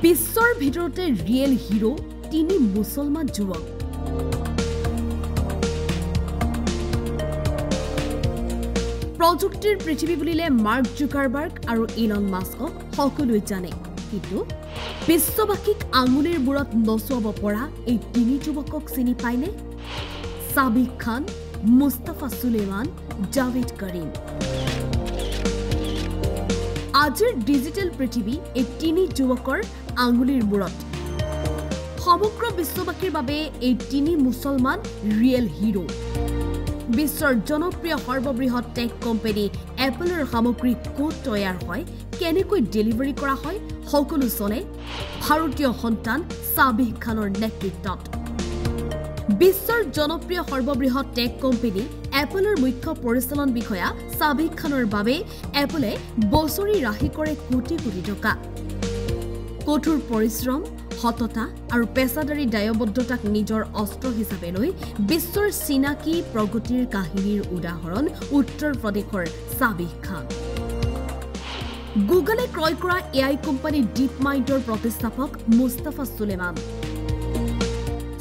বিশ্বৰ ভিতৰতে real hero তিনি মুছলমান যুৱক প্ৰযুক্তিৰ পৃথিৱী বুলিলে মাৰ্ক জুকাৰবাৰ্গ আৰু ইলন মাস্কক সকলোৱে জানে কিন্তু বিশ্ববাসীক আঙুলিৰ বুৰত নচুৱাব পৰা এই তিনি যুৱকক চিনি পায়নে সাবিক খান মুস্তাফা সুলেমান জাভেদ কৰিম আজিৰ ডিজিটেল পৃথিৱী এই তিনি যুৱকৰ আঙুলিৰ মূৰত সমগ্ৰ বিশ্ববাসীৰ বাবে এই তিনি মুছলমান ৰিয়েল হিৰো বিশ্বৰ জনপ্ৰিয় সৰ্ববৃহৎ টেক কোম্পানী এপলৰ সামগ্ৰী ক'ত তৈয়াৰ হয় কেনেকৈ ডেলিভাৰী কৰা হয় সকলো চলে ভাৰতীয় সন্তান সাবিক খানৰ নেতৃত্বত বিশ্বৰ জনপ্ৰিয় সৰ্ববৃহৎ টেক কোম্পানী এপলৰ মুখ্য পৰিচালন বিষয়া সাবিক খানৰ বাবে এপলে বছৰি ৰাহি কৰে কোটি কোটি টকা কঠোৰ পৰিশ্ৰম সততা আৰু পেছাদাৰী দায়বদ্ধতাক নিজৰ অস্ত্ৰ হিচাপে লৈ বিশ্বৰ চিনাকি প্ৰগতিৰ কাহিনীৰ উদাহৰণ উত্তৰ প্ৰদেশৰ সাবিক খান গুগলে ক্ৰয় কৰা এআই কোম্পানী ডিপ মাইণ্ডৰ প্ৰতিষ্ঠাপক মুস্তাফা সুলেমান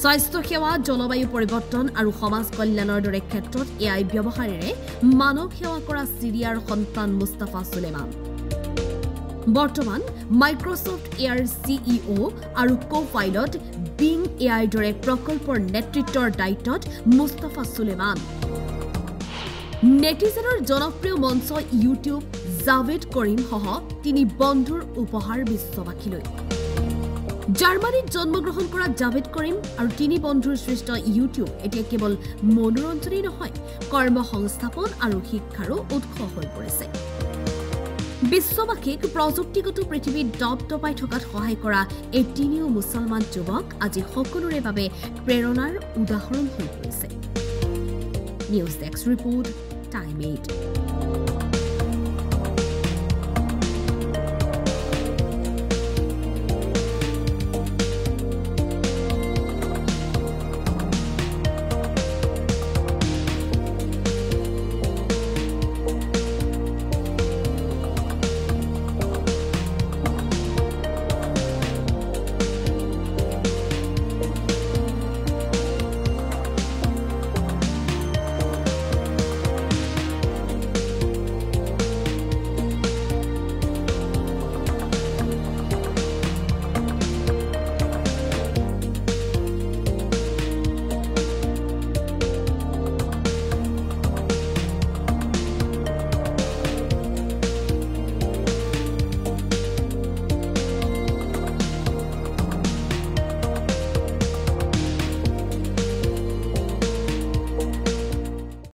স্বাস্থ্য সেৱা জলবায়ু পৰিৱৰ্তন আৰু সমাজ কল্যাণৰ দৰে ক্ষেত্ৰত এআই ব্যৱহাৰেৰে মানৱ সেৱা কৰা চিৰিয়াৰ সন্তান মুস্তাফা সুলেমান বৰ্তমান মাইক্ৰছফ্ট এয়াৰ সিইঅ আৰু কো-পাইলট বিং এআইৰ দৰে প্ৰকল্পৰ নেতৃত্বৰ দায়িত্বত মুস্তাফা সুলেমান নেটিজেনৰ জনপ্ৰিয় মঞ্চ ইউটিউব জাভেদ কৰিম সহ তিনি বন্ধুৰ উপহাৰ বিশ্ববাসীলৈ জাৰ্মানীত জন্মগ্ৰহণ কৰা জাভেদ কৰিম আৰু তিনি বন্ধুৰ সৃষ্ট ইউটিউব এতিয়া কেৱল মনোৰঞ্জনেই নহয় কৰ্ম সংস্থাপন আৰু শিক্ষাৰো উৎস হৈ পৰিছে বিশ্ববাসীক প্ৰযুক্তিগত পৃথিৱীত দপদপাই থকাত সহায় কৰা এই তিনিও মুছলমান যুৱক আজি সকলোৰে বাবে প্ৰেৰণাৰ উদাহৰণ হৈ পৰিছে নিউজ ডেস্ক ৰিপৰ্ট টাইম 8